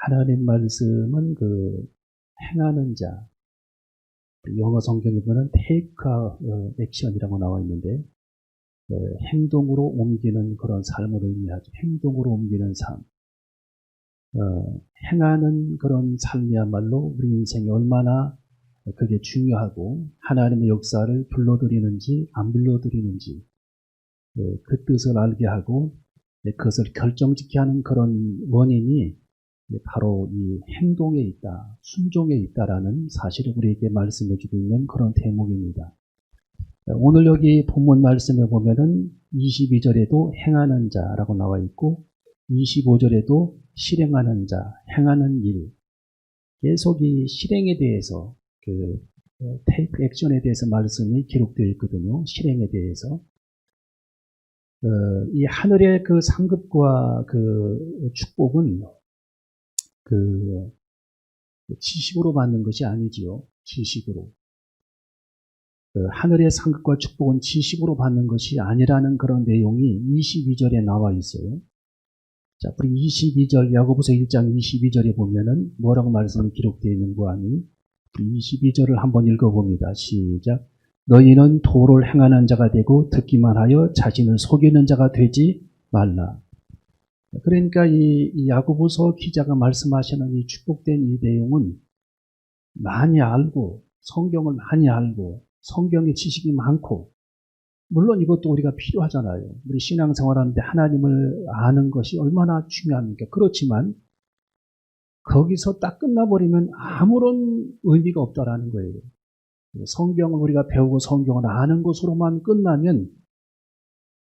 하나님 말씀은 행하는 자, 영어 성경에 보면 take action이라고 나와 있는데, 행동으로 옮기는 그런 삶을 의미하죠. 행동으로 옮기는 삶. 행하는 그런 삶이야말로 우리 인생이 얼마나 그게 중요하고 하나님의 역사를 불러들이는지 안 불러들이는지 그 뜻을 알게 하고 그것을 결정짓게 하는 그런 원인이 바로 이 행동에 있다, 순종에 있다라는 사실을 우리에게 말씀해 주고 있는 그런 대목입니다. 오늘 여기 본문 말씀에 보면은 22절에도 행하는 자라고 나와 있고 25절에도 실행하는 자, 행하는 일, 계속 이 실행에 대해서 take action에 대해서 말씀이 기록되어 있거든요. 실행에 대해서. 이 하늘의 그 상급과 그 축복은 지식으로 받는 것이 아니지요. 지식으로. 하늘의 상급과 축복은 지식으로 받는 것이 아니라는 그런 내용이 22절에 나와 있어요. 자, 우리 22절, 야고보서 1장 22절에 보면은 뭐라고 말씀이 기록되어 있는 거 아니? 22절을 한번 읽어봅니다. 시작. 너희는 도를 행하는 자가 되고 듣기만 하여 자신을 속이는 자가 되지 말라. 그러니까 이 야고보서 기자가 말씀하시는 이 축복된 이 내용은 많이 알고 성경을 많이 알고 성경의 지식이 많고 물론 이것도 우리가 필요하잖아요. 우리 신앙생활하는데 하나님을 아는 것이 얼마나 중요합니까? 그렇지만 거기서 딱 끝나버리면 아무런 의미가 없다라는 거예요. 성경을 우리가 배우고 성경을 아는 것으로만 끝나면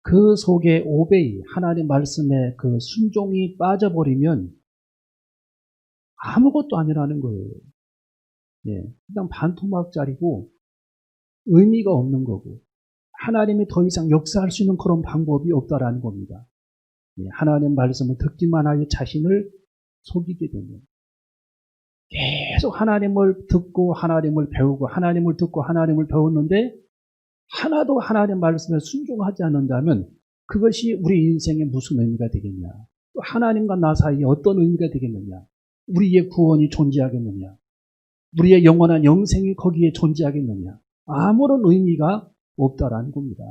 그 속에 오베이, 하나님 말씀에 그 순종이 빠져버리면 아무것도 아니라는 거예요. 예, 그냥 반토막짜리고 의미가 없는 거고 하나님이 더 이상 역사할 수 있는 그런 방법이 없다라는 겁니다. 예, 하나님 말씀을 듣기만 하여 자신을 속이게 되면 계속 하나님을 듣고 하나님을 배우고 하나님을 듣고 하나님을 배웠는데 하나도 하나님 말씀에 순종하지 않는다면 그것이 우리 인생에 무슨 의미가 되겠냐? 또 하나님과 나 사이에 어떤 의미가 되겠느냐? 우리의 구원이 존재하겠느냐? 우리의 영원한 영생이 거기에 존재하겠느냐? 아무런 의미가 없다라는 겁니다.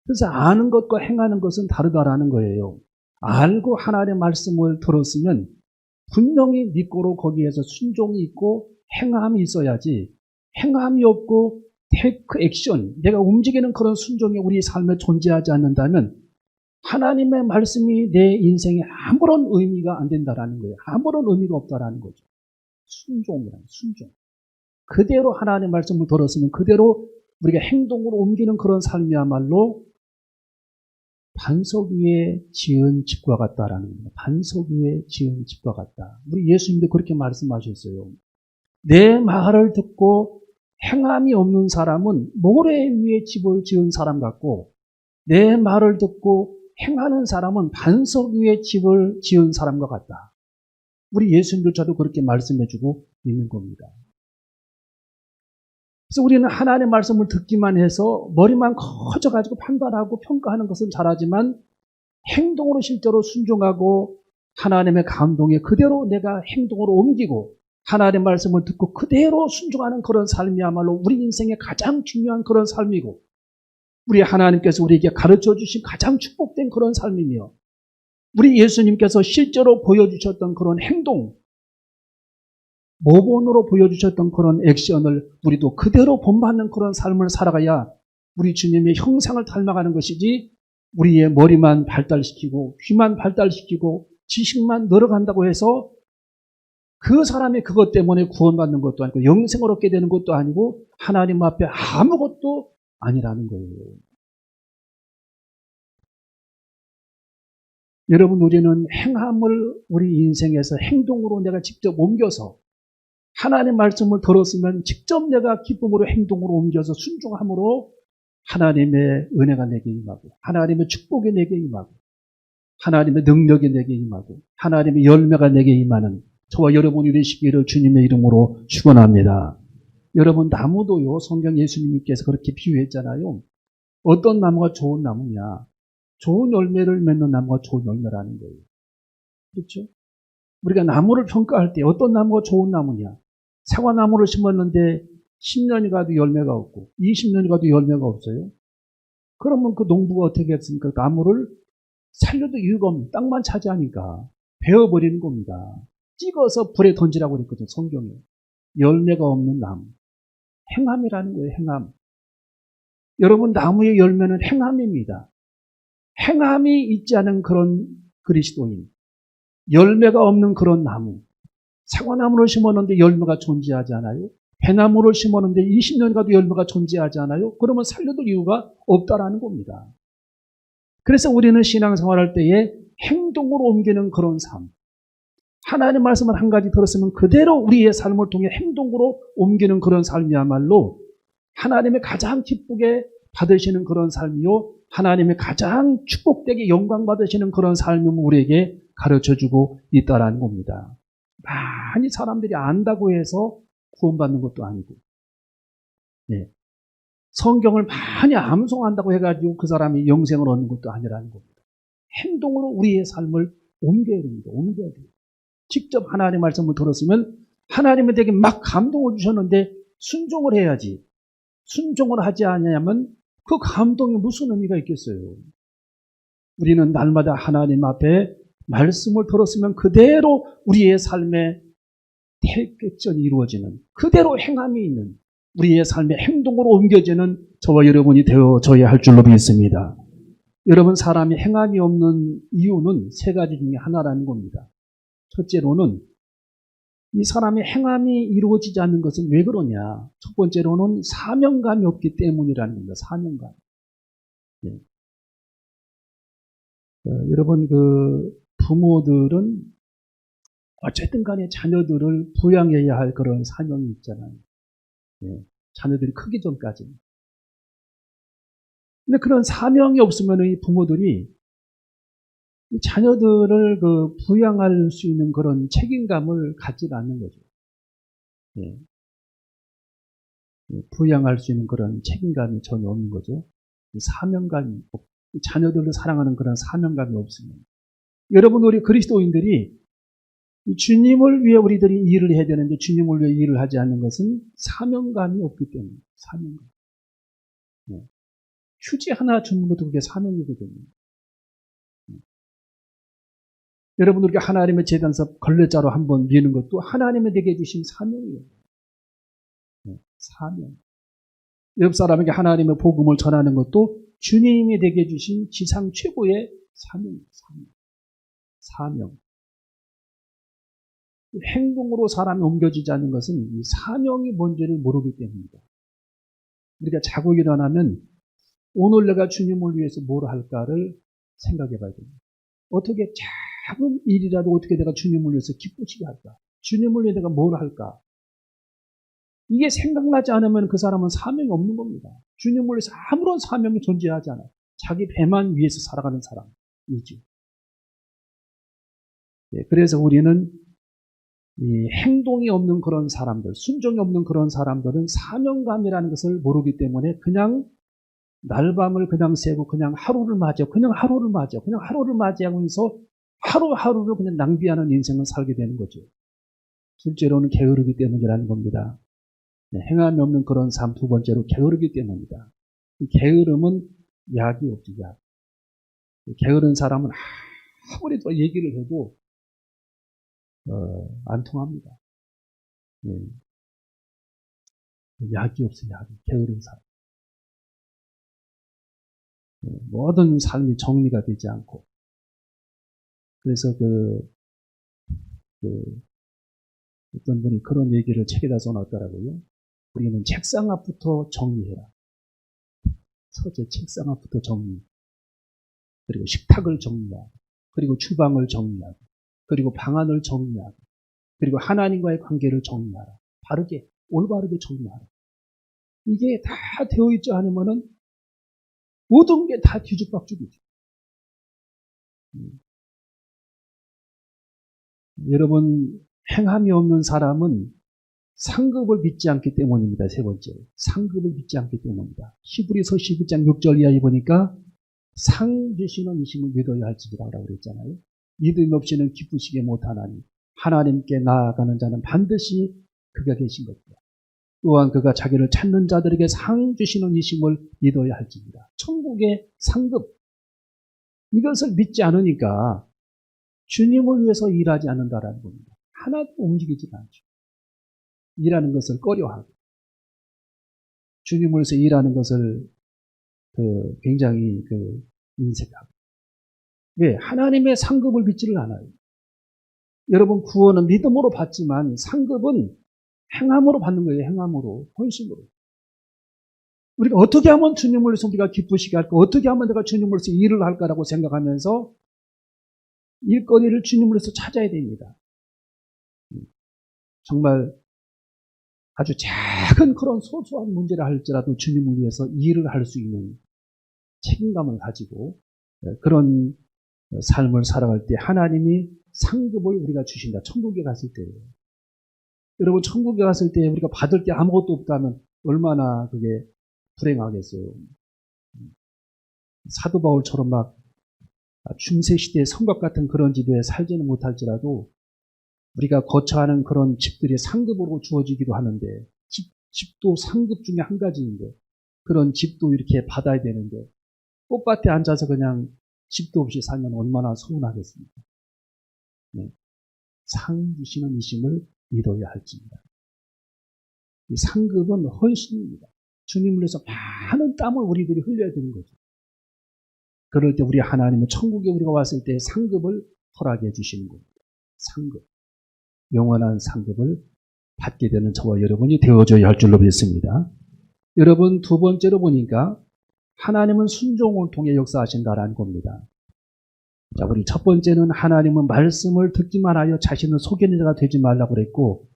그래서 아는 것과 행하는 것은 다르다라는 거예요. 알고 하나님의 말씀을 들었으면 분명히 믿고로 거기에서 순종이 있고 행함이 있어야지 행함이 없고 테이크 액션, 내가 움직이는 그런 순종이 우리 삶에 존재하지 않는다면 하나님의 말씀이 내 인생에 아무런 의미가 안 된다라는 거예요. 아무런 의미가 없다라는 거죠. 순종이란 순종. 그대로 하나님의 말씀을 들었으면 그대로 우리가 행동으로 옮기는 그런 삶이야말로 반석 위에 지은 집과 같다라는 겁니다. 반석 위에 지은 집과 같다. 우리 예수님도 그렇게 말씀하셨어요. 내 말을 듣고 행함이 없는 사람은 모래 위에 집을 지은 사람 같고 내 말을 듣고 행하는 사람은 반석 위에 집을 지은 사람과 같다. 우리 예수님조차도 그렇게 말씀해주고 있는 겁니다. 그래서 우리는 하나님의 말씀을 듣기만 해서 머리만 커져가지고 판단하고 평가하는 것은 잘하지만 행동으로 실제로 순종하고 하나님의 감동에 그대로 내가 행동으로 옮기고 하나님의 말씀을 듣고 그대로 순종하는 그런 삶이야말로 우리 인생의 가장 중요한 그런 삶이고 우리 하나님께서 우리에게 가르쳐 주신 가장 축복된 그런 삶이며 우리 예수님께서 실제로 보여주셨던 그런 행동, 모본으로 보여주셨던 그런 액션을 우리도 그대로 본받는 그런 삶을 살아가야 우리 주님의 형상을 닮아가는 것이지 우리의 머리만 발달시키고 귀만 발달시키고 지식만 늘어간다고 해서 그 사람이 그것 때문에 구원받는 것도 아니고 영생을 얻게 되는 것도 아니고 하나님 앞에 아무것도 아니라는 거예요. 여러분, 우리는 행함을 우리 인생에서 행동으로 내가 직접 옮겨서 하나님 말씀을 들었으면 직접 내가 기쁨으로 행동으로 옮겨서 순종함으로 하나님의 은혜가 내게 임하고 하나님의 축복이 내게 임하고 하나님의 능력이 내게 임하고 하나님의 열매가 내게 임하는 저와 여러분이 되시기를 주님의 이름으로 축원합니다. 여러분, 나무도요, 성경 예수님께서 그렇게 비유했잖아요. 어떤 나무가 좋은 나무냐? 좋은 열매를 맺는 나무가 좋은 열매라는 거예요. 그렇죠? 우리가 나무를 평가할 때 어떤 나무가 좋은 나무냐. 사과나무를 심었는데 10년이 가도 열매가 없고 20년이 가도 열매가 없어요. 그러면 그 농부가 어떻게 했습니까? 나무를 살려도 이유가 없는 땅만 차지하니까 베어버리는 겁니다. 찍어서 불에 던지라고 그랬거든요. 성경에. 열매가 없는 나무. 행함이라는 거예요. 행함. 여러분 나무의 열매는 행함입니다. 행함이 있지 않은 그런 그리스도인. 열매가 없는 그런 나무. 사과나무를 심었는데 열매가 존재하지 않아요? 배나무를 심었는데 20년 가도 열매가 존재하지 않아요? 그러면 살려둘 이유가 없다라는 겁니다. 그래서 우리는 신앙생활할 때에 행동으로 옮기는 그런 삶. 하나님 말씀을 한 가지 들었으면 그대로 우리의 삶을 통해 행동으로 옮기는 그런 삶이야말로 하나님의 가장 기쁘게 받으시는 그런 삶이요. 하나님의 가장 축복되게 영광 받으시는 그런 삶을 우리에게 가르쳐주고 있다라는 겁니다. 많이 사람들이 안다고 해서 구원받는 것도 아니고, 네. 성경을 많이 암송한다고 해가지고 그 사람이 영생을 얻는 것도 아니라는 겁니다. 행동으로 우리의 삶을 옮겨야 됩니다. 옮겨야 돼요. 직접 하나님의 말씀을 들었으면 하나님은 되게 막 감동을 주셨는데 순종을 해야지. 순종을 하지 않으면 그 감동이 무슨 의미가 있겠어요. 우리는 날마다 하나님 앞에 말씀을 들었으면 그대로 우리의 삶에 태극전이 이루어지는 그대로 행함이 있는 우리의 삶의 행동으로 옮겨지는 저와 여러분이 되어져야 할 줄로 믿습니다. 여러분 사람이 행함이 없는 이유는 세 가지 중에 하나라는 겁니다. 첫째로는 이 사람의 행함이 이루어지지 않는 것은 왜 그러냐. 첫 번째로는 사명감이 없기 때문이라는 겁니다. 사명감. 네. 여러분 부모들은 어쨌든 간에 자녀들을 부양해야 할 그런 사명이 있잖아요. 네. 자녀들이 크기 전까지. 근데 그런 사명이 없으면 이 부모들이 이 자녀들을 부양할 수 있는 그런 책임감을 갖지 않는 거죠. 네. 부양할 수 있는 그런 책임감이 전혀 없는 거죠. 사명감이 자녀들을 사랑하는 그런 사명감이 없으면. 여러분 우리 그리스도인들이 주님을 위해 우리들이 일을 해야 되는데 주님을 위해 일을 하지 않는 것은 사명감이 없기 때문에. 사명감. 네. 휴지 하나 주는 것도 그게 사명이거든요. 네. 여러분 우리가 하나님의 제단서 걸레자로 한번 미는 것도 하나님의 내게 주신 사명이에요. 네. 사명. 옆 사람에게 하나님의 복음을 전하는 것도 주님이 내게 주신 지상 최고의 사명입니다. 사명. 행동으로 사람이 옮겨지지 않는 것은 이 사명이 뭔지를 모르기 때문입니다. 우리가 자고 일어나면 오늘 내가 주님을 위해서 뭘 할까를 생각해 봐야 됩니다. 어떻게 작은 일이라도 어떻게 내가 주님을 위해서 기쁘시게 할까? 주님을 위해 내가 뭘 할까? 이게 생각나지 않으면 그 사람은 사명이 없는 겁니다. 주님을 위해서 아무런 사명이 존재하지 않아요. 자기 배만 위해서 살아가는 사람이지. 네, 그래서 우리는 이 행동이 없는 그런 사람들, 순종이 없는 그런 사람들은 사명감이라는 것을 모르기 때문에 그냥 날밤을 그냥 새고 그냥 하루를 맞이하면서 하루하루를 그냥 낭비하는 인생을 살게 되는 거죠. 둘째로는 게으르기 때문이라는 겁니다. 네, 행함이 없는 그런 삶 두 번째로 게으르기 때문입니다. 이 게으름은 약이 없죠. 약. 게으른 사람은 아무리 또 얘기를 해도 안 통합니다. 네. 약이 없어요. 약이. 게으른 사람. 네. 모든 삶이 정리가 되지 않고. 그래서 어떤 분이 그런 얘기를 책에다 써놨더라고요. 우리는 책상 앞부터 정리해라. 첫째, 책상 앞부터 정리. 그리고 식탁을 정리하고, 그리고 주방을 정리하고, 그리고 방안을 정리하고, 그리고 하나님과의 관계를 정리하라. 바르게, 올바르게 정리하라. 이게 다 되어 있지 않으면은 모든 게 다 뒤죽박죽이죠. 여러분, 행함이 없는 사람은 상급을 믿지 않기 때문입니다. 세 번째로. 상급을 믿지 않기 때문입니다. 히브리서 11장 6절 이하에 보니까 상 주시는 이심을 믿어야 할지라고 그랬잖아요. 믿음 없이는 기쁘시게 못하나니 하나님께 나아가는 자는 반드시 그가 계신 것이다. 또한 그가 자기를 찾는 자들에게 상 주시는 이심을 믿어야 할지니라. 천국의 상급, 이것을 믿지 않으니까 주님을 위해서 일하지 않는다라는 겁니다. 하나도 움직이지 않죠. 일하는 것을 꺼려하고 주님을 위해서 일하는 것을 굉장히 인색하고. 왜? 하나님의 상급을 믿지를 않아요. 여러분, 구원은 믿음으로 받지만 상급은 행함으로 받는 거예요. 행함으로, 헌신으로. 우리가 어떻게 하면 주님을 위해서 우리가 기쁘시게 할까? 어떻게 하면 내가 주님을 위해서 일을 할까라고 생각하면서 일거리를 주님을 위해서 찾아야 됩니다. 정말 아주 작은 그런 소소한 문제라 할지라도 주님을 위해서 일을 할 수 있는 책임감을 가지고 그런 삶을 살아갈 때 하나님이 상급을 우리가 주신다. 천국에 갔을 때예요. 여러분, 천국에 갔을 때 우리가 받을 게 아무것도 없다면 얼마나 그게 불행하겠어요. 사도 바울처럼 막 중세시대의 성곽 같은 그런 집에 살지는 못할지라도 우리가 거처하는 그런 집들이 상급으로 주어지기도 하는데 집도 상급 중에 한 가지인데 그런 집도 이렇게 받아야 되는데 꽃밭에 앉아서 그냥 집도 없이 살면 얼마나 서운하겠습니까? 네. 상 주시는 이심을 믿어야 할지입니다. 이 상급은 헌신입니다. 주님을 위해서 많은 땀을 우리들이 흘려야 되는 거죠. 그럴 때 우리 하나님은 천국에 우리가 왔을 때 상급을 허락해 주시는 겁니다. 상급. 영원한 상급을 받게 되는 저와 여러분이 되어줘야 할 줄로 믿습니다. 여러분, 두 번째로 보니까 하나님은 순종을 통해 역사하신다라는 겁니다. 자, 우리 첫 번째는 하나님은 말씀을 듣기만 하여 자신을 속이는 자가 되지 말라고 그랬고,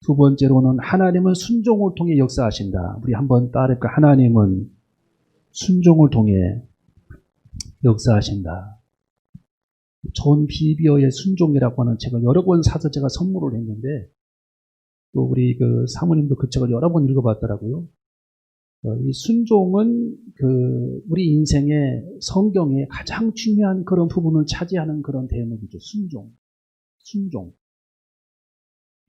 두 번째로는 하나님은 순종을 통해 역사하신다. 우리 한번 따라해볼까? 하나님은 순종을 통해 역사하신다. 존 비비어의 순종이라고 하는 책을 여러 권 사서 제가 선물을 했는데, 또 우리 사모님도 그 책을 여러 번 읽어봤더라고요. 이 순종은 우리 인생의 성경에 가장 중요한 그런 부분을 차지하는 그런 대목이죠. 순종.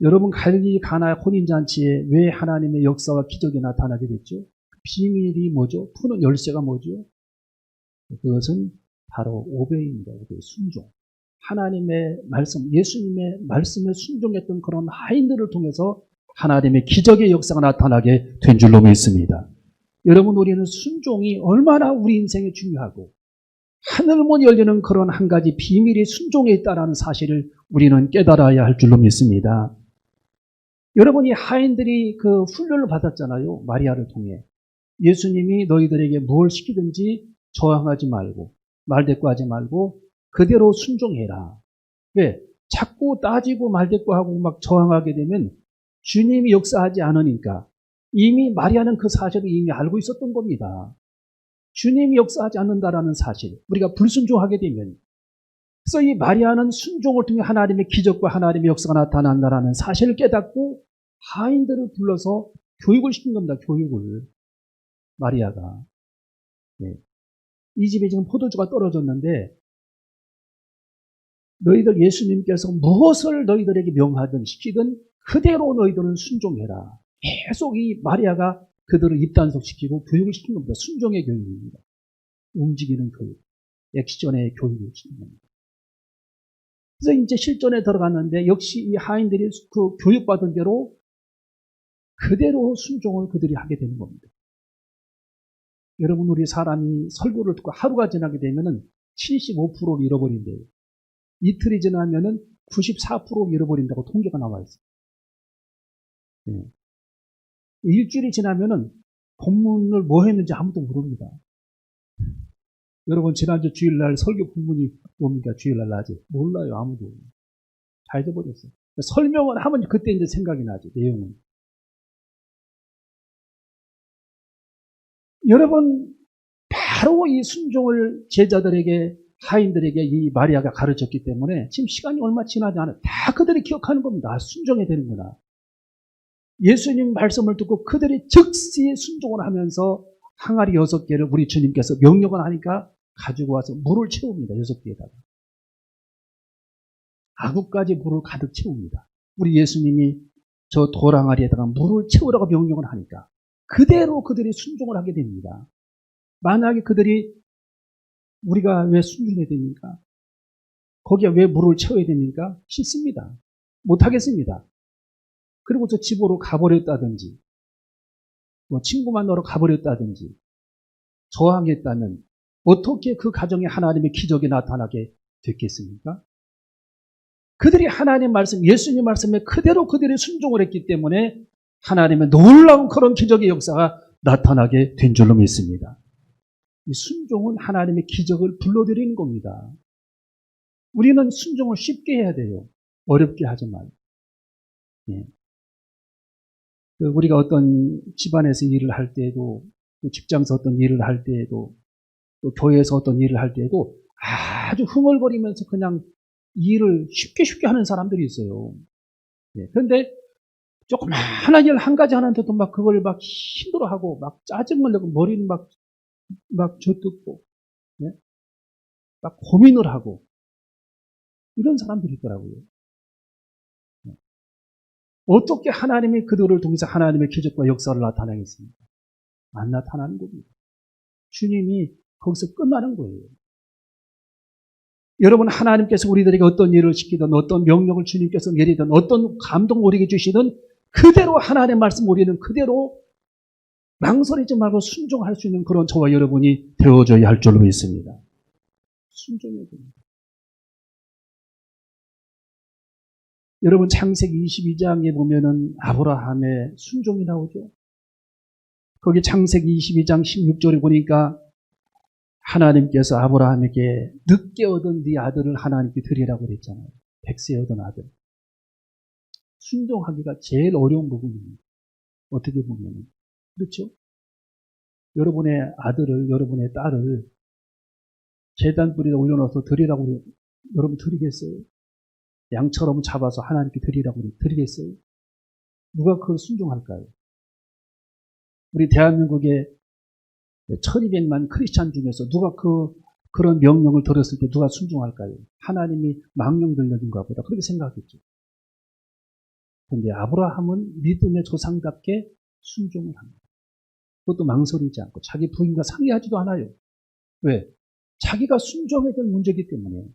여러분, 갈릴리 가나 혼인잔치에 왜 하나님의 역사와 기적이 나타나게 됐죠? 비밀이 뭐죠? 푸는 열쇠가 뭐죠? 그것은 바로 오베이입니다. 순종. 하나님의 말씀, 예수님의 말씀에 순종했던 그런 하인들을 통해서 하나님의 기적의 역사가 나타나게 된 줄로 믿습니다. 여러분, 우리는 순종이 얼마나 우리 인생에 중요하고 하늘문 열리는 그런 한 가지 비밀이 순종에 있다는 사실을 우리는 깨달아야 할 줄로 믿습니다. 여러분, 이 하인들이 그 훈련을 받았잖아요. 마리아를 통해. 예수님이 너희들에게 뭘 시키든지 저항하지 말고 말대꾸하지 말고 그대로 순종해라. 왜? 자꾸 따지고 말대꾸하고 막 저항하게 되면 주님이 역사하지 않으니까 이미 마리아는 그 사실을 이미 알고 있었던 겁니다. 주님이 역사하지 않는다라는 사실, 우리가 불순종하게 되면, 그래서 이 마리아는 순종을 통해 하나님의 기적과 하나님의 역사가 나타난다라는 사실을 깨닫고 하인들을 불러서 교육을 시킨 겁니다. 교육을. 마리아가. 네. 이 집에 지금 포도주가 떨어졌는데 너희들 예수님께서 무엇을 너희들에게 명하든 시키든 그대로 너희들은 순종해라. 계속 이 마리아가 그들을 입단속시키고 교육을 시킨 겁니다. 순종의 교육입니다. 움직이는 교육, 액션의 교육을 시킨 겁니다. 그래서 이제 실전에 들어갔는데 역시 이 하인들이 그 교육받은 대로 그대로 순종을 그들이 하게 되는 겁니다. 여러분, 우리 사람이 설교를 듣고 하루가 지나게 되면은 75%를 잃어버린대요. 이틀이 지나면은 94%를 잃어버린다고 통계가 나와 있어요. 네. 일주일이 지나면은 본문을 뭐 했는지 아무도 모릅니다. 여러분, 지난주 주일날 설교 본문이 뭡니까? 주일날 낮에. 몰라요, 아무도. 다 잊어버렸어요. 설명을 하면 그때 이제 생각이 나죠, 내용은. 여러분, 바로 이 순종을 제자들에게, 하인들에게 이 마리아가 가르쳤기 때문에 지금 시간이 얼마 지나지 않아요. 다 그들이 기억하는 겁니다. 아, 순종해야 되는구나. 예수님 말씀을 듣고 그들이 즉시 순종을 하면서 항아리 6개를 우리 주님께서 명령을 하니까 가지고 와서 물을 채웁니다. 6개에다가. 아구까지 물을 가득 채웁니다. 우리 예수님이 저 도랑아리에다가 물을 채우라고 명령을 하니까 그대로 그들이 순종을 하게 됩니다. 만약에 그들이 우리가 왜 순종해야 됩니까? 거기에 왜 물을 채워야 됩니까? 싫습니다. 못하겠습니다. 그리고 저 집으로 가버렸다든지 뭐 친구 만나러 가버렸다든지 저항했다면 어떻게 그 가정에 하나님의 기적이 나타나게 됐겠습니까? 그들이 하나님 말씀, 예수님 말씀에 그대로 그들이 순종을 했기 때문에 하나님의 놀라운 그런 기적의 역사가 나타나게 된 줄로 믿습니다. 이 순종은 하나님의 기적을 불러들이는 겁니다. 우리는 순종을 쉽게 해야 돼요. 어렵게 하지 말고. 예. 우리가 어떤 집안에서 일을 할 때에도, 또 직장에서 어떤 일을 할 때에도, 또 교회에서 어떤 일을 할 때에도 아주 흥얼거리면서 그냥 일을 쉽게 하는 사람들이 있어요. 예. 그런데 조그마한 일 한 가지 하는데도 막 그걸 막 힘들어하고 막 짜증을 내고 머리는 막 젖듣고, 예? 막 고민을 하고 이런 사람들이 있더라고요. 예. 어떻게 하나님이 그들을 통해서 하나님의 기적과 역사를 나타내겠습니까? 안 나타나는 겁니다. 주님이 거기서 끝나는 거예요. 여러분, 하나님께서 우리들에게 어떤 일을 시키든 어떤 명령을 주님께서 내리든 어떤 감동을 우리에게 주시든 그대로 하나님의 말씀 우리는 그대로 망설이지 말고 순종할 수 있는 그런 저와 여러분이 되어줘야 할 줄로 믿습니다. 순종해야 됩니다. 여러분, 창세기 22장에 보면은 아브라함의 순종이 나오죠. 거기 창세기 22장 16절에 보니까 하나님께서 아브라함에게 늦게 얻은 네 아들을 하나님께 드리라고 그랬잖아요. 100세 얻은 아들. 순종하기가 제일 어려운 부분입니다. 어떻게 보면. 그렇죠? 여러분의 아들을, 여러분의 딸을 제단 뿌리에 올려놓아서 드리라고 여러분 드리겠어요? 양처럼 잡아서 하나님께 드리라고 드리겠어요? 누가 그걸 순종할까요? 우리 대한민국의 1200만 크리스찬 중에서 누가 그런 명령을 들었을 때 누가 순종할까요? 하나님이 망령 들려준가 보다. 그렇게 생각했죠. 그런데 아브라함은 믿음의 조상답게 순종을 합니다. 그것도 망설이지 않고 자기 부인과 상의하지도 않아요. 왜? 자기가 순종해야 될 문제이기 때문에.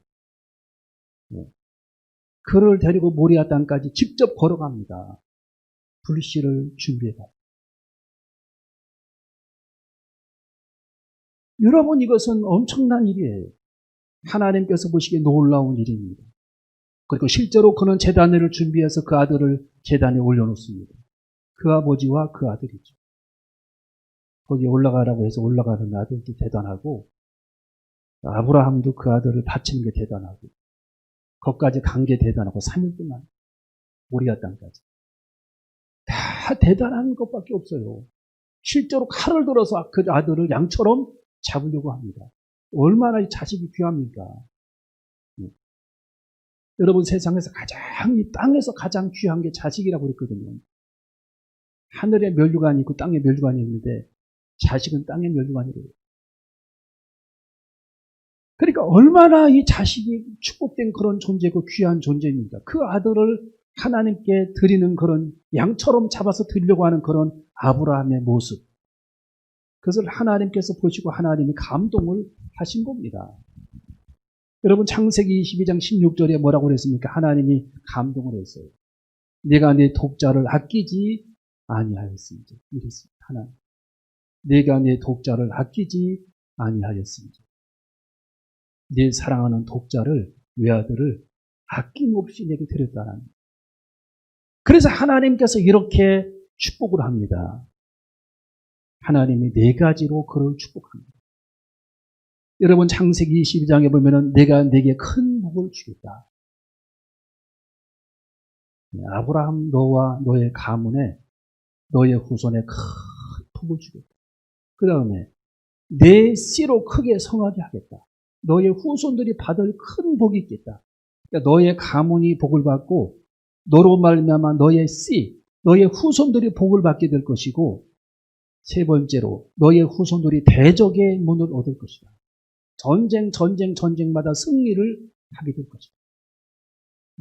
그를 데리고 모리아 땅까지 직접 걸어갑니다. 불씨를 준비해가. 여러분, 이것은 엄청난 일이에요. 하나님께서 보시기에 놀라운 일입니다. 그리고 실제로 그는 제단을 준비해서 그 아들을 제단에 올려놓습니다. 그 아버지와 그 아들이죠. 거기에 올라가라고 해서 올라가는 아들도 대단하고 아브라함도 그 아들을 바치는 게 대단하고 거기까지 간 게 대단하고 3일 동안 모리아 땅까지. 다 대단한 것밖에 없어요. 실제로 칼을 들어서 그 아들을 양처럼 잡으려고 합니다. 얼마나 이 자식이 귀합니까? 여러분, 세상에서 이 땅에서 가장 귀한 게 자식이라고 그랬거든요. 하늘에 면류관이 있고 땅에 면류관이 있는데 자식은 땅에 면류관이래요. 그러니까 얼마나 이 자식이 축복된 그런 존재고 귀한 존재입니까? 그 아들을 하나님께 드리는 그런 양처럼 잡아서 드리려고 하는 그런 아브라함의 모습. 그것을 하나님께서 보시고 하나님이 감동을 하신 겁니다. 여러분, 창세기 22장 16절에 뭐라고 그랬습니까? 하나님이 감동을 했어요. 내가 내 독자를 아끼지 아니하였습니다. 이랬습니다. 하나님. 내가 내 독자를 아끼지 아니하였습니다. 내 사랑하는 독자를, 외아들을 아낌없이 내게 드렸다는. 그래서 하나님께서 이렇게 축복을 합니다. 하나님이 4가지로 그를 축복합니다. 여러분, 창세기 22장에 보면은 내가 내게 큰 복을 주겠다. 아브라함 너와 너의 가문에 너의 후손에 큰 복을 주겠다. 그 다음에 내 씨로 크게 성하게 하겠다. 너의 후손들이 받을 큰 복이 있겠다. 그러니까 너의 가문이 복을 받고 너로 말미암아 너의 씨, 너의 후손들이 복을 받게 될 것이고, 세 번째로 너의 후손들이 대적의 문을 얻을 것이다. 전쟁마다 승리를 하게 될 것이다.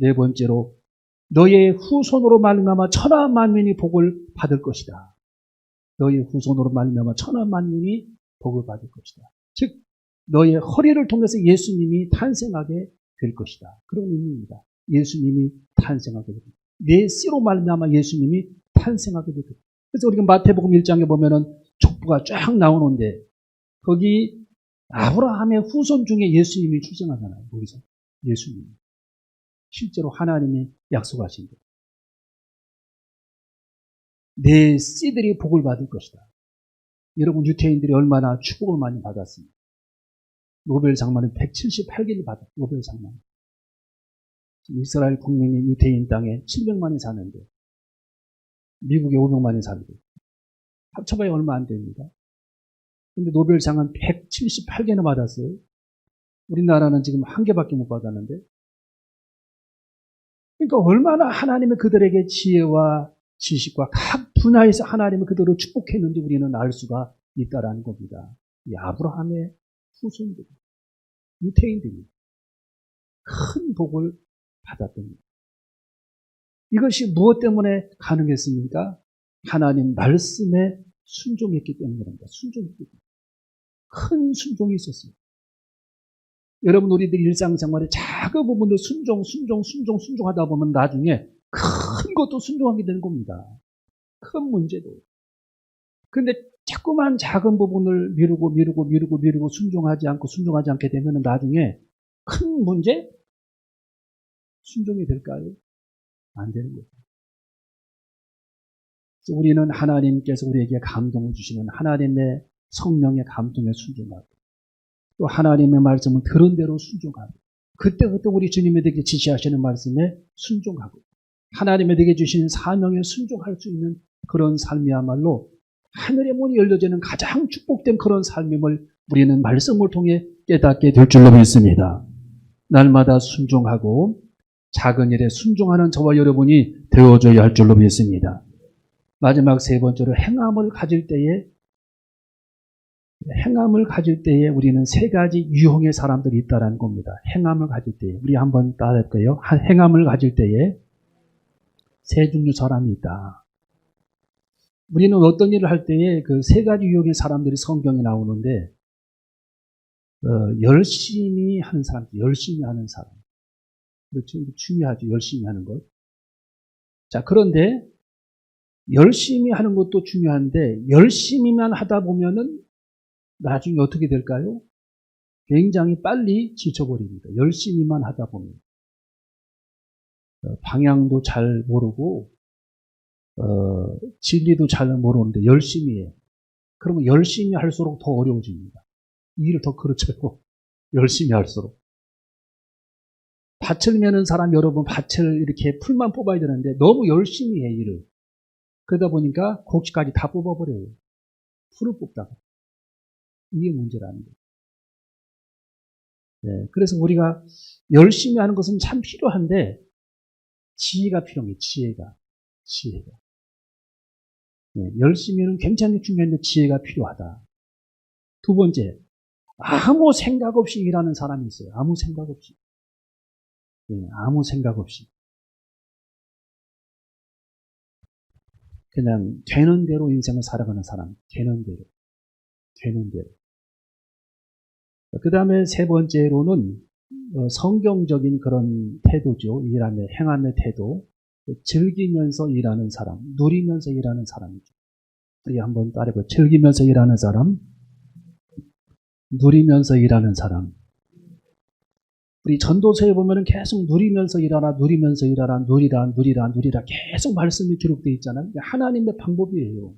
네 번째로 너의 후손으로 말미암아 천하 만민이 복을 받을 것이다. 너의 후손으로 말미암아 천하 만민이 복을 받을 것이다. 즉 너의 허리를 통해서 예수님이 탄생하게 될 것이다. 그런 의미입니다. 예수님이 탄생하게 될 것이다. 내 씨로 말미암아 예수님이 탄생하게 될 것이다. 그래서 우리가 마태복음 1장에 보면은 족보가 쫙 나오는데 거기 아브라함의 후손 중에 예수님이 출생하잖아요. 거기서 예수님이. 실제로 하나님이 약속하신 거예요. 내 씨들이 복을 받을 것이다. 여러분 유태인들이 얼마나 축복을 많이 받았습니까? 노벨 장만은 178개를 받았어요. 노벨 장만. 이스라엘 국민이 유태인 땅에 700만이 사는데 미국에 500만이 살고 합쳐봐야 얼마 안 됩니다. 근데 노벨 장은 178개나 받았어요. 우리나라는 지금 1개밖에 못 받았는데 그러니까 얼마나 하나님의 그들에게 지혜와 지식과 각 분야에서 하나님이 그들을 축복했는지 우리는 알 수가 있다라는 겁니다. 이 아브라함의 후손들, 유태인들이 큰 복을 받았던 겁니다. 이것이 무엇 때문에 가능했습니까? 하나님 말씀에 순종했기 때문입니다. 순종했기 때문에. 큰 순종이 있었어요. 여러분 우리들 일상생활에 작은 부분도 순종하다 보면 나중에 큰 것도 순종하게 되는 겁니다. 큰 문제도. 근데 자꾸만 작은 부분을 미루고 순종하지 않게 되면 나중에 큰 문제 순종이 될까요? 안 되는 거죠. 그래서 우리는 하나님께서 우리에게 감동을 주시는 하나님의 성령의 감동에 순종하고 또 하나님의 말씀을 들은 대로 순종하고 그때그때 우리 주님에게 지시하시는 말씀에 순종하고 하나님에게 주신 사명에 순종할 수 있는 그런 삶이야말로 하늘의 문이 열려지는 가장 축복된 그런 삶임을 우리는 말씀을 통해 깨닫게 될 줄로 믿습니다. 날마다 순종하고 작은 일에 순종하는 저와 여러분이 되어줘야 할 줄로 믿습니다. 마지막 세 번째로 행함을 가질 때에 우리는 세 가지 유형의 사람들이 있다는 겁니다. 행함을 가질 때에. 우리 한번 따라할까요? 행함을 가질 때에 세 종류 사람이 있다. 우리는 어떤 일을 할 때에 그 세 가지 유형의 사람들이 성경에 나오는데 열심히 하는 사람. 그렇죠? 중요하죠. 열심히 하는 것. 자, 그런데 열심히 하는 것도 중요한데 열심히만 하다 보면은 나중에 어떻게 될까요? 굉장히 빨리 지쳐버립니다. 열심히만 하다 보면. 방향도 잘 모르고 진리도 잘 모르는데 열심히 해. 그러면 열심히 할수록 더 어려워집니다. 일을 더 그르쳐요. 열심히 할수록. 밭을 매는 사람 여러분 밭을 이렇게 풀만 뽑아야 되는데 너무 열심히 해 일을. 그러다 보니까 곡식까지 다 뽑아버려요. 풀을 뽑다가. 이게 문제라는 거예요. 네, 그래서 우리가 열심히 하는 것은 참 필요한데 지혜가 필요해요. 지혜가. 네, 열심히는 굉장히 중요한데 지혜가 필요하다. 두 번째, 아무 생각 없이 일하는 사람이 있어요. 아무 생각 없이. 네, 아무 생각 없이. 그냥 되는 대로 인생을 살아가는 사람. 되는 대로. 그 다음에 세 번째로는 성경적인 그런 태도죠. 일함의, 행함의 태도. 즐기면서 일하는 사람, 누리면서 일하는 사람이죠. 우리 한번 따라해볼까요? 즐기면서 일하는 사람, 누리면서 일하는 사람. 우리 전도서에 보면 계속 누리면서 일하라, 누리라 계속 말씀이 기록되어 있잖아요. 하나님의 방법이에요.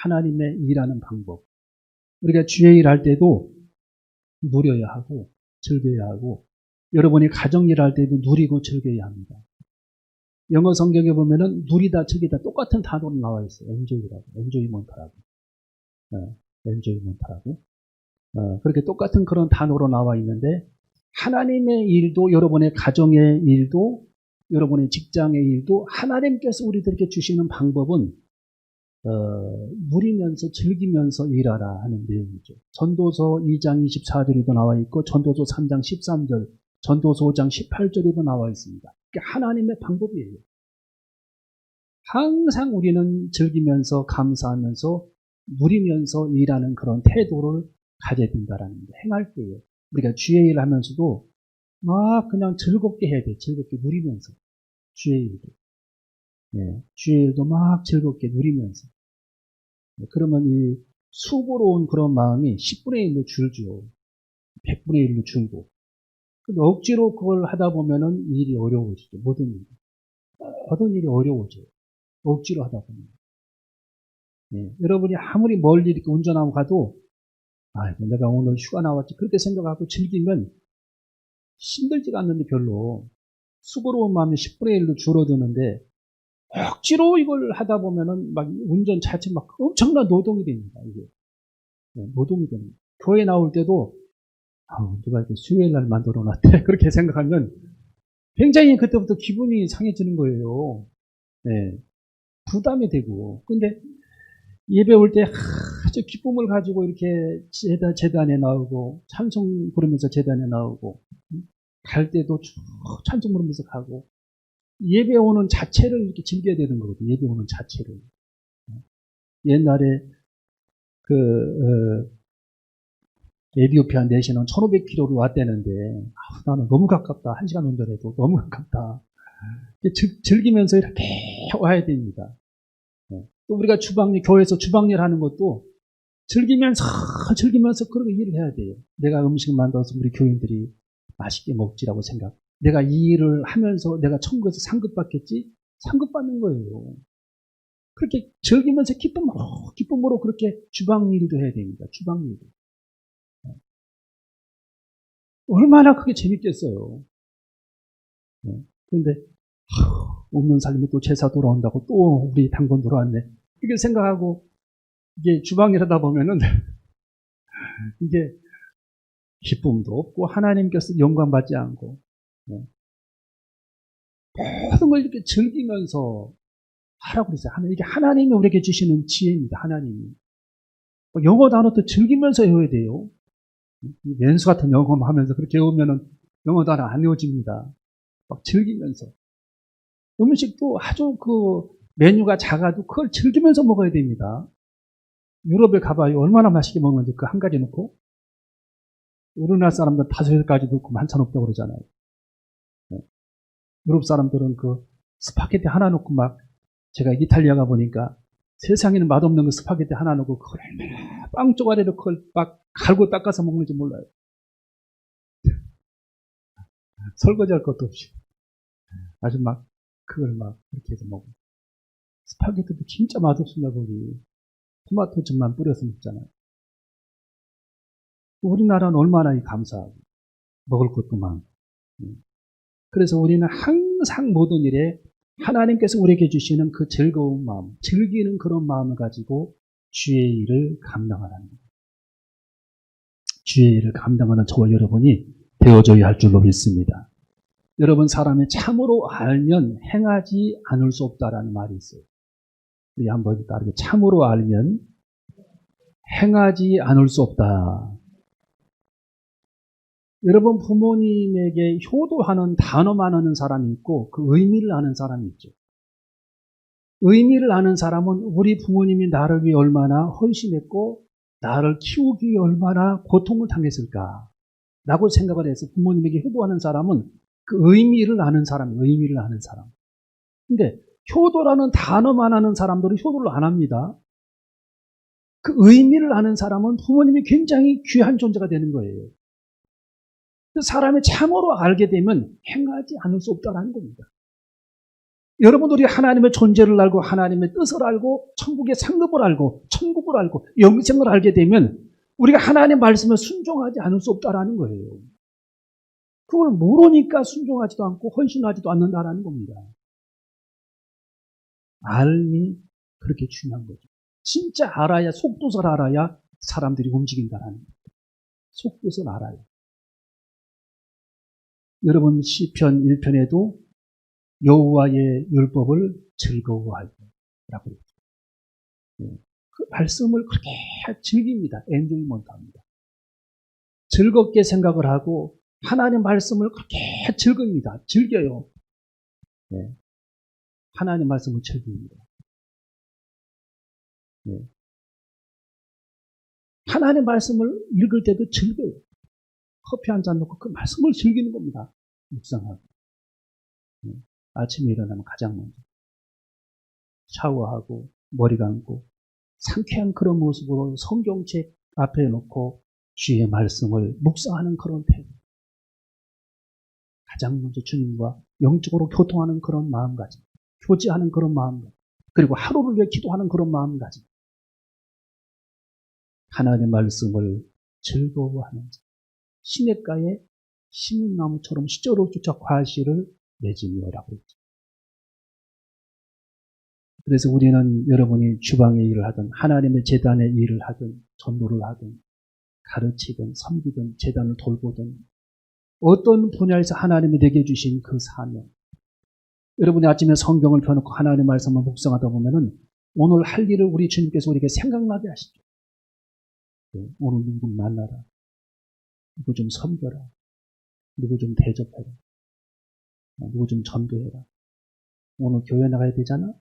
하나님의 일하는 방법. 우리가 주의 일할 때도 누려야 하고 즐겨야 하고 여러분이 가정 일할 때도 누리고 즐겨야 합니다. 영어 성경에 보면은 누리다, 즐기다 똑같은 단어로 나와 있어요. 엔조이먼트라고. 그렇게 똑같은 그런 단어로 나와 있는데 하나님의 일도 여러분의 가정의 일도 여러분의 직장의 일도 하나님께서 우리들에게 주시는 방법은 누리면서 즐기면서 일하라 하는 내용이죠. 전도서 2장 24절에도 나와 있고 전도서 3장 13절, 전도서 5장 18절에도 나와 있습니다. 그게 하나님의 방법이에요. 항상 우리는 즐기면서 감사하면서 누리면서 일하는 그런 태도를 가져야 된다라는 거예요. 행할 때에 우리가 주의 일을 하면서도 막 그냥 즐겁게 해야 돼. 즐겁게 누리면서 주의 일도. 네, 주의 일도 막 즐겁게 누리면서. 네, 그러면 이 수고로운 그런 마음이 10분의 1로 줄죠. 100분의 1로 줄고. 근데 억지로 그걸 하다 보면은 일이 어려워지죠. 모든 일이 어려워져요. 억지로 하다 보면. 네, 여러분이 아무리 멀리 이렇게 운전하고 가도, 아이고, 내가 오늘 휴가 나왔지. 그렇게 생각하고 즐기면 힘들지가 않는데 별로. 수고로운 마음이 10분의 1로 줄어드는데, 억지로 이걸 하다 보면은 막 운전 자체 막 엄청난 노동이 됩니다. 이게. 네, 노동이 됩니다. 교회 나올 때도, 누가 이렇게 수요일 날 만들어 놨대. 그렇게 생각하면 굉장히 그때부터 기분이 상해지는 거예요. 네, 부담이 되고. 근데 예배 올 때 아주 기쁨을 가지고 이렇게 재단에 나오고, 찬송 부르면서 재단에 나오고, 갈 때도 쭉 찬송 부르면서 가고, 예배 오는 자체를 이렇게 즐겨야 되는 거거든요. 예배 오는 자체를. 옛날에 에티오피아 내시는 1500km로 왔다는데, 나는 너무 가깝다. 1시간 운전해도 너무 가깝다. 즐기면서 이렇게 와야 됩니다. 또 우리가 교회에서 주방일 하는 것도 즐기면서 그렇게 일을 해야 돼요. 내가 음식 만들어서 우리 교인들이 맛있게 먹지라고 생각. 내가 이 일을 하면서 내가 천국에서 상급 받겠지? 상급 받는 거예요. 그렇게 즐기면서 기쁨으로 그렇게 주방 일도 해야 됩니다. 주방 일도. 얼마나 그게 재밌겠어요. 그런데 없는 사람이 또 제사 돌아온다고 또 우리 당번 돌아왔네. 이렇게 생각하고 이게 주방일 하다 보면은 이게 기쁨도 없고 하나님께서 영광 받지 않고 모든 걸 이렇게 즐기면서 하라고 그랬어요. 이게 하나님이 우리에게 주시는 지혜입니다. 하나님이. 영어 단어도 즐기면서 외워야 돼요. 왼수 같은 영어 하면서 그렇게 외우면은 영어 단어 안 외워집니다. 막 즐기면서. 음식도 아주 메뉴가 작아도 그걸 즐기면서 먹어야 됩니다. 유럽에 가봐요. 얼마나 맛있게 먹는지 그 한 가지 놓고. 우리나라 사람들 5가지 넣고 만찬없다고 그러잖아요. 유럽 사람들은 스파게티 하나 넣고 제가 이탈리아 가보니까 세상에는 맛없는 그 스파게티 하나 넣고 그걸 얼마나 빵 쪼가리로 그걸 막 갈고 닦아서 먹는지 몰라요. 설거지할 것도 없이. 아주 그걸 그렇게 해서 먹고. 스파게티도 진짜 맛없습니다, 거기. 토마토즙만 뿌려서 먹잖아요. 우리나라는 얼마나 감사하고, 먹을 것도 많고. 그래서 우리는 항상 모든 일에 하나님께서 우리에게 주시는 그 즐거운 마음, 즐기는 그런 마음을 가지고 주의 일을 감당하라는 거예요. 주의 일을 감당하는 저와 여러분이 되어져야 할 줄로 믿습니다. 여러분, 사람이 참으로 알면 행하지 않을 수 없다라는 말이 있어요. 우리 한번 따르게. 참으로 알면 행하지 않을 수 없다. 여러분, 부모님에게 효도하는 단어만 아는 사람이 있고 그 의미를 아는 사람이 있죠. 의미를 아는 사람은 우리 부모님이 나를 위해 얼마나 헌신했고 나를 키우기 위해 얼마나 고통을 당했을까 라고 생각을 해서 부모님에게 효도하는 사람은 그 의미를 아는 사람. 근데 효도라는 단어만 아는 사람들은 효도를 안 합니다. 그 의미를 아는 사람은 부모님이 굉장히 귀한 존재가 되는 거예요. 사람이 참으로 알게 되면 행하지 않을 수 없다는 겁니다. 여러분들이 하나님의 존재를 알고 하나님의 뜻을 알고 천국의 상급을 알고 천국을 알고 영생을 알게 되면 우리가 하나님의 말씀에 순종하지 않을 수 없다는 거예요. 그걸 모르니까 순종하지도 않고 헌신하지도 않는다는 겁니다. 알미 그렇게 중요한 거죠. 진짜 알아야, 속뜻을 알아야 사람들이 움직인다는 거예요. 속뜻을 알아요. 여러분, 시편 1편에도 여호와의 율법을 즐거워하라고 했죠. 그 말씀을 그렇게 즐깁니다. 엔조이먼트합니다. 즐겁게 생각을 하고 하나님 말씀을 그렇게 즐깁니다. 즐겨요. 예. 하나님 말씀을 즐깁니다. 예. 하나님 말씀을 읽을 때도 즐겨요. 커피 한 잔 놓고 그 말씀을 즐기는 겁니다. 묵상하고. 예. 아침에 일어나면 가장 먼저 샤워하고 머리 감고 상쾌한 그런 모습으로 성경책 앞에 놓고 주의 말씀을 묵상하는 그런 태도. 가장 먼저 주님과 영적으로 교통하는 그런 마음가짐, 교제하는 그런 마음가짐, 그리고 하루를 위해 기도하는 그런 마음가짐. 하나님의 말씀을 즐거워하는 자. 시냇가에 심은 나무처럼 시절로 쫓아 과실을 맺으며라고 했죠. 그래서 우리는 여러분이 주방의 일을 하든 하나님의 제단의 일을 하든 전도를 하든 가르치든 섬기든 제단을 돌보든 어떤 분야에서 하나님이 내게 주신 그 사명. 여러분이 아침에 성경을 펴놓고 하나님의 말씀을 묵상하다 보면은 오늘 할 일을 우리 주님께서 우리에게 생각나게 하시죠. 오늘 누구 만나라. 누구 좀 섬겨라. 누구 좀 대접해라. 누구 좀 전도해라. 오늘 교회 나가야 되잖아.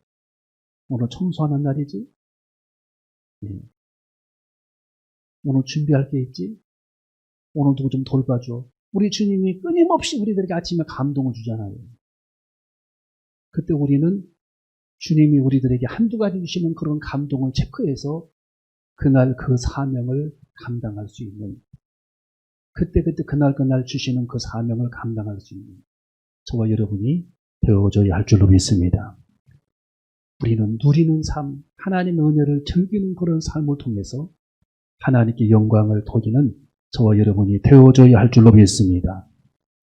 오늘 청소하는 날이지. 오늘 준비할 게 있지. 오늘 누구 좀 돌봐줘. 우리 주님이 끊임없이 우리들에게 아침에 감동을 주잖아요. 그때 우리는 주님이 우리들에게 한두 가지 주시는 그런 감동을 체크해서 그날 그 사명을 감당할 수 있는, 그때 그날 주시는 그 사명을 감당할 수 있는 저와 여러분이 되어줘야 할 줄로 믿습니다. 우리는 누리는 삶, 하나님의 은혜를 즐기는 그런 삶을 통해서 하나님께 영광을 돌리는 저와 여러분이 되어줘야 할 줄로 믿습니다.